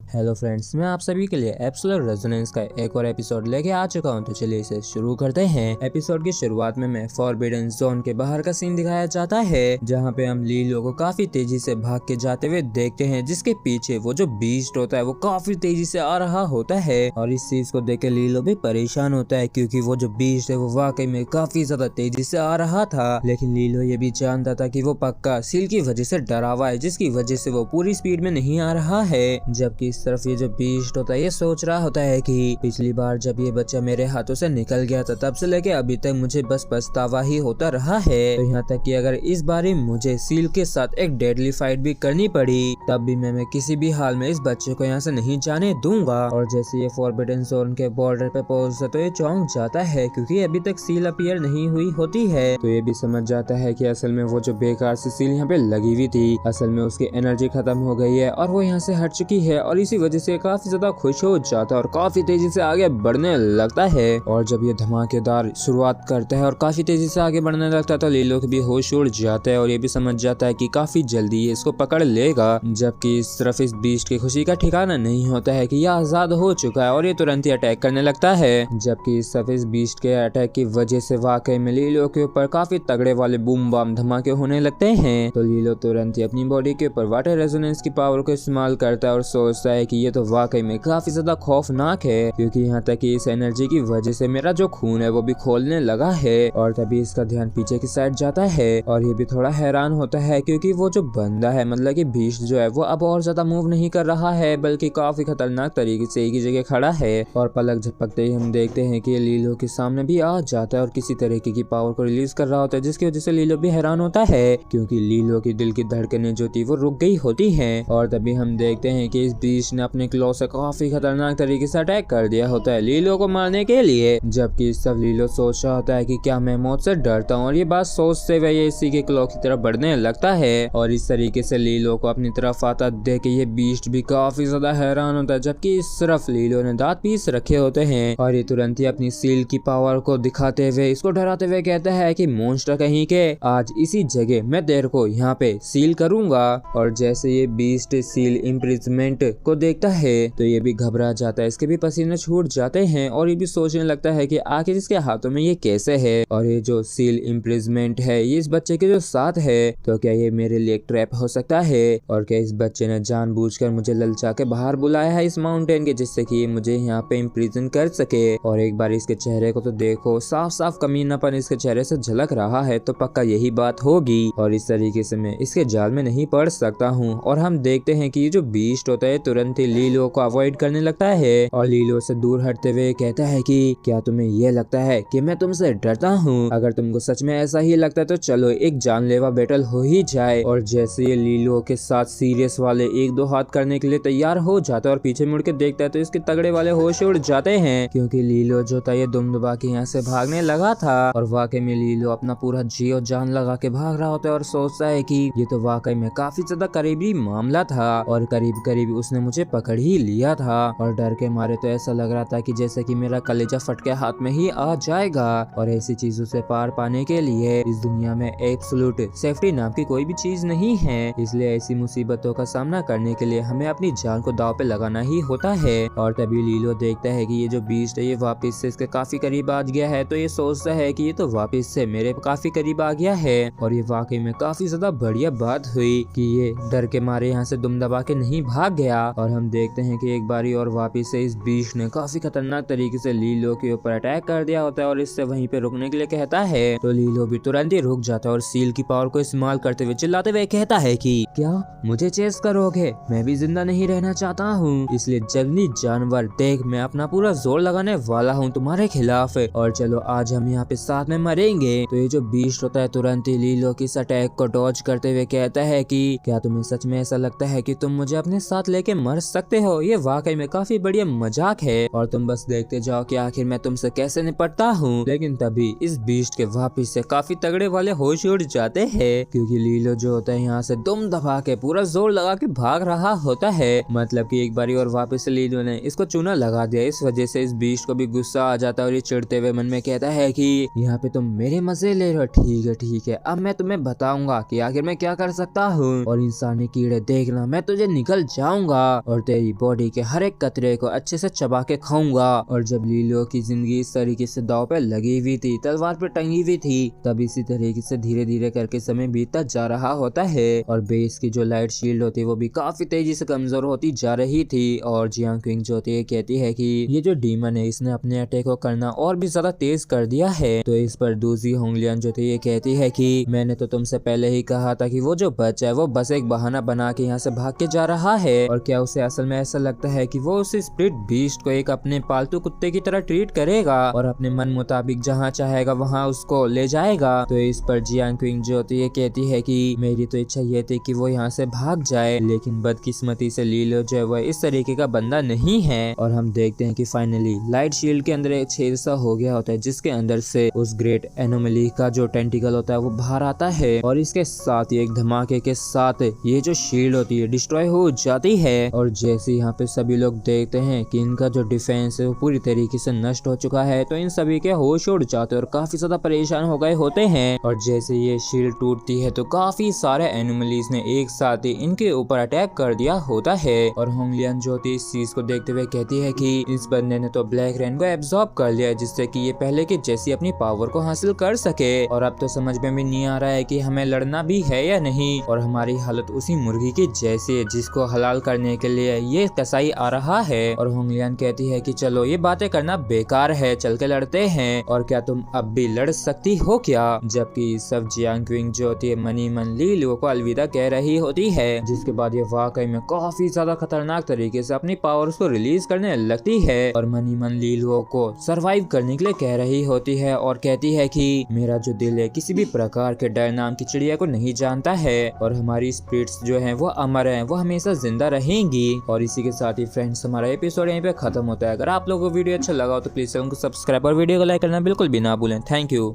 Hello friends, मैं आप सभी के लिए एब्सोल्यूट रेजोनेंस का एक और एपिसोड लेके आ चुका हूं। तो चलिए इसे शुरू करते हैं। एपिसोड की शुरुआत में मैं फॉरबिडन जोन के बाहर का सीन दिखाया जाता है, जहां पे हम लीलो को काफी तेजी से भाग के जाते हुए देखते हैं, जिसके पीछे वो जो बीस्ट होता है वो काफी तेजी से आ रहा होता है। और इस चीज को देख के लीलो भी परेशान होता है, क्योंकि वो जो बीस्ट है वो वाकई में काफी ज्यादा तेजी से आ रहा था। लेकिन लीलो ये भी जानता था कि वो पक्का सील की वजह से डरा हुआ है, जिसकी वजह से वो पूरी स्पीड में नहीं आ रहा है। जबकि इस तरफ ये जो बीस्ट होता है ये सोच रहा होता है कि पिछली बार जब ये बच्चा मेरे हाथों से निकल गया था, तब से लेके अभी तक मुझे बस पछतावा ही होता रहा है। तो यहाँ तक कि अगर इस बारी मुझे सील के साथ एक डेडली फाइट भी करनी पड़ी, तब भी मैं किसी भी हाल में इस बच्चे को यहाँ से नहीं जाने दूंगा। और जैसे ये फॉरबिडन जोन के बॉर्डर पे पहुंचता तो ये चौंक जाता है, क्योंकि अभी तक सील अपीयर नहीं हुई होती है। तो ये भी समझ जाता है कि असल में वो जो बेकार सी सील यहाँ पे लगी हुई थी, असल में उसकी एनर्जी खत्म हो गई है और वो यहाँ से हट चुकी है। और इसी वजह से काफी ज्यादा खुश हो जाता है और काफी तेजी से आगे बढ़ने लगता है। और जब ये धमाकेदार शुरुआत करता है और काफी तेजी से आगे बढ़ने लगता है, तो लीलो भी होश उड़ जाता है और ये भी समझ जाता है कि काफी जल्दी ये इसको पकड़ लेगा। जबकि इस तरफ इस बीस्ट की खुशी का ठिकाना नहीं होता है कि यह आजाद हो चुका है और ये तुरंत ही अटैक करने लगता है। जबकि इस तरफ इस बीस्ट के अटैक की वजह से वाकई में लीलो के ऊपर काफी तगड़े वाले बूम बम धमाके होने लगते हैं। तो लीलो तुरंत ही अपनी बॉडी के ऊपर वाटर रेजोनेंस की पावर को इस्तेमाल करता है और सोचता है कि ये तो वाकई में काफी ज्यादा खौफनाक है, क्योंकि यहाँ तक कि इस एनर्जी की वजह से मेरा जो खून है वो भी खोलने लगा है। और तभी इसका ध्यान पीछे की साइड जाता है और ये भी थोड़ा हैरान होता है, क्योंकि वो जो बंदा है मतलब कि बीस्ट जो है वो अब और ज्यादा मूव नहीं कर रहा है, बल्कि काफी खतरनाक तरीके से एक ही जगह खड़ा है। और पलक झपकते ही हम देखते हैं कि लीलो के सामने भी आ जाता है और किसी तरीके की पावर को रिलीज कर रहा होता है, जिसकी वजह से लीलो भी हैरान होता है, क्योंकि लीलो की दिल की धड़कनें जो थी वो रुक गई होती हैं। और तभी हम देखते हैं कि इस बीस्ट ने अपने क्लॉ से काफी खतरनाक तरीके से अटैक कर दिया होता है लीलो को मारने के लिए। जबकि सब लीलो सोच रहा होता है कि क्या मैं मौत से डरता हूँ, और ये बात सोचते हुए ये इसी के क्लॉ की तरफ बढ़ने लगता है। और इस तरीके से लीलो को अपनी तरफ आता देख के ये बीस्ट भी काफी ज्यादा हैरान होता है। जबकि इस तरफ लीलो ने दांत पीस रखे होते हैं और ये तुरंत ही अपनी सील की पावर को दिखाते हुए इसको डराते हुए कहता है कि मॉन्स्टर कहीं के, आज इसी जगह मैं तेरे को यहाँ पे सील करूंगा। और जैसे ये बीस्ट सील इम्प्रिजमेंट को देखता है तो ये भी घबरा जाता है, इसके भी पसीने छूट जाते हैं और ये भी सोचने लगता है कि आखिर इसके हाथों में ये कैसे है। और ये जो सील इम्प्रिजमेंट है ये इस बच्चे के जो साथ है, तो क्या ये मेरे लिए एक ट्रैप हो सकता है, और क्या इस बच्चे ने जानबूझकर मुझे ललचा के बाहर बुलाया है इस माउंटेन के, जिससे कि मुझे यहाँ पे इम्प्रिजन कर सके। और एक बार इसके चेहरे को तो देखो, साफ साफ कमीनापन इसके चेहरे से झलक रहा है, तो पक्का यही बात होगी और इस तरीके से मैं इसके जाल में नहीं पड़ सकता हूँ। और हम देखते हैं कि ये जो बीस्ट होता है तुरंत ही लीलो को अवॉइड करने लगता है और लीलो से दूर हटते हुए कहता है कि क्या तुम्हें ये लगता है कि मैं तुमसे डरता हूँ? अगर तुमको सच में ऐसा ही लगता है तो चलो एक जानलेवा बैटल हो ही जाए। और जैसे ये लीलो के साथ सीरियस वाले एक दो हाथ करने के लिए तैयार हो जाता है और पीछे मुड़ के देखता है तो इसके तगड़े वाले होश उड़ जाते हैं, क्योंकि लीलो जो था ये दुम दुबा के यहाँ से भागने लगा था। और वाकई में लीलो अपना पूरा जी और जान लगा के भाग रहा होता है और सोचता है कि ये तो वाकई में काफी ज्यादा करीबी मामला था और करीब करीब उसने मुझे पकड़ ही लिया था। और डर के मारे तो ऐसा लग रहा था कि जैसे कि मेरा कलेजा फट के हाथ में ही आ जाएगा। और ऐसी चीजों से पार पाने के लिए इस दुनिया में एब्सोल्यूट सेफ्टी नाम की कोई भी चीज नहीं है, इसलिए ऐसी मुसीबतों का सामना करने के लिए हमें अपनी जान को दांव पे लगाना ही होता है। और तभी लीलो देखता है कि ये जो बीस्ट है ये वापस से इसके काफी करीब आ गया है, तो ये सोचता है कि ये तो वापस से मेरे काफी करीब आ गया है। और ये वाकई में काफी ज्यादा बढ़िया बात हुई कि ये डर के मारे यहाँ से दुम दबा के नहीं भाग गया। और हम देखते हैं कि एक बारी और वापस से इस बीस्ट ने काफी खतरनाक तरीके से लीलो के ऊपर अटैक कर दिया होता है और इससे वहीं पे रुकने के लिए कहता है, तो लीलो भी तुरंत ही रुक जाता है और सील की पावर को इस्तेमाल करते हुए चिल्लाते हुए कहता है कि क्या मुझे चेस करोगे? मैं भी जिंदा नहीं रहना चाहता हूँ, इसलिए जंगली जानवर देख मैं अपना पूरा जोर लगाने वाला हूँ तुम्हारे खिलाफ, और चलो आज हम यहाँ पे साथ में मरेंगे। तो ये जो बीस्ट होता है तुरंत ही लीलो की इस अटैक को डॉज करते हुए कहता है कि क्या तुम्हें सच में ऐसा लगता है कि तुम मुझे अपने साथ लेके मर सकते हो? ये वाकई में काफी बढ़िया मजाक है और तुम बस देखते जाओ कि आखिर मैं तुमसे कैसे निपटता हूँ। लेकिन तभी इस बीस्ट के वापिस से काफी तगड़े वाले होश उड़ जाते हैं, क्योंकि लीलो जो होता है यहाँ से दुम दबा के पूरा जोर लगा के भाग रहा होता है। मतलब कि एक बारी और वापस से लीलो ने इसको चूना लगा दिया, इस वजह से इस बीस्ट को भी गुस्सा आ जाता है और ये चिढ़ते हुए मन में कहता है कि यहाँ पे तुम मेरे मजे ले रहे हो, ठीक है अब मैं तुम्हें बताऊंगा कि आखिर मैं क्या कर सकता हूँ, और इंसानी कीड़े देखना मैं तुझे निकल जाऊंगा। और तेरी बॉडी के हर एक कतरे को अच्छे से चबा के खाऊंगा। और जब लीलो की जिंदगी इस तरीके से दांव पे लगी हुई थी, तलवार पे टंगी हुई थी, तब इसी तरीके से धीरे धीरे करके समय बीतता जा रहा होता है और बेस की जो लाइट शील्ड होती है वो भी काफी तेजी से कमजोर होती जा रही थी। और जियांग क्विंग जो होती है कहती है कि ये जो डीमन है इसने अपने अटैक को करना और भी ज्यादा तेज कर दिया है। तो इस पर दूसरी होंगलियन जो थी ये कहती है कि मैंने तो तुमसे पहले ही कहा था कि वो जो बच्चा है वो बस एक बहाना बना के यहाँ से भाग के जा रहा है। और क्या उसे असल में ऐसा लगता है कि वो उस स्प्लिट बीस्ट को एक अपने पालतू कुत्ते की तरह ट्रीट करेगा और अपने मन मुताबिक जहाँ चाहेगा वहाँ उसको ले जाएगा। तो इस पर जियांग क्विंग जो होती है कहती है कि मेरी तो इच्छा ये थी कि वो यहाँ से भाग जाए, लेकिन बदकिस्मती से लीलो जो है वो इस तरीके का बंदा नहीं है। और हम देखते हैं कि फाइनली लाइट शील्ड के अंदर एक छेद सा हो गया होता है जिसके अंदर से उस ग्रेट एनोमली का जो टेंटिकल होता है वो बाहर आता है और इसके साथ ही एक धमाके के साथ ये जो शील्ड होती है डिस्ट्रॉय हो जाती है। और जैसे यहाँ पे सभी लोग देखते हैं कि इनका जो डिफेंस है वो पूरी तरीके से नष्ट हो चुका है, तो इन सभी के होश उड़ जाते हैं और काफी ज्यादा परेशान हो गए होते हैं। और जैसे ये शील्ड टूटती है तो काफी सारे एनिमलीज ने एक साथ ही इनके ऊपर अटैक कर दिया होता है। और होंगलियन जो थी इस चीज को देखते हुए कहती है कि इस बंदे ने तो ब्लैक रेन को एब्जॉर्ब कर लिया जिससे कि ये पहले की जैसी अपनी पावर को हासिल कर सके। और अब तो समझ में भी नहीं आ रहा है कि हमें लड़ना भी है या नहीं। और हमारी हालत उसी मुर्गी की जैसी है जिसको हलाल करने के लिए ये कसाई आ रहा है। और होंगलियन कहती है कि चलो ये बातें करना बेकार है, चल के लड़ते हैं। और क्या तुम अब भी लड़ सकती हो क्या? जबकि सब जियांग क्विंग जो होती है मनी मन लीलो को अलविदा कह रही होती है, जिसके बाद ये वाकई में काफी ज्यादा खतरनाक तरीके से अपनी पावर्स को रिलीज करने लगती है और मनी मन लीलो को सरवाइव करने के लिए कह रही होती है और कहती है कि मेरा जो दिल है किसी भी प्रकार के डर नाम की चिड़िया को नहीं जानता है और हमारी स्पिरिट्स जो हैं वो अमर हैं, वो हमेशा जिंदा रहेंगी। और इसी के साथ ही फ्रेंड्स हमारा एपिसोड यहीं पे खत्म होता है। अगर आप लोगों को वीडियो अच्छा लगा हो तो प्लीज चैनल को सब्सक्राइब और वीडियो को लाइक करना बिल्कुल भी ना भूलें। Thank you.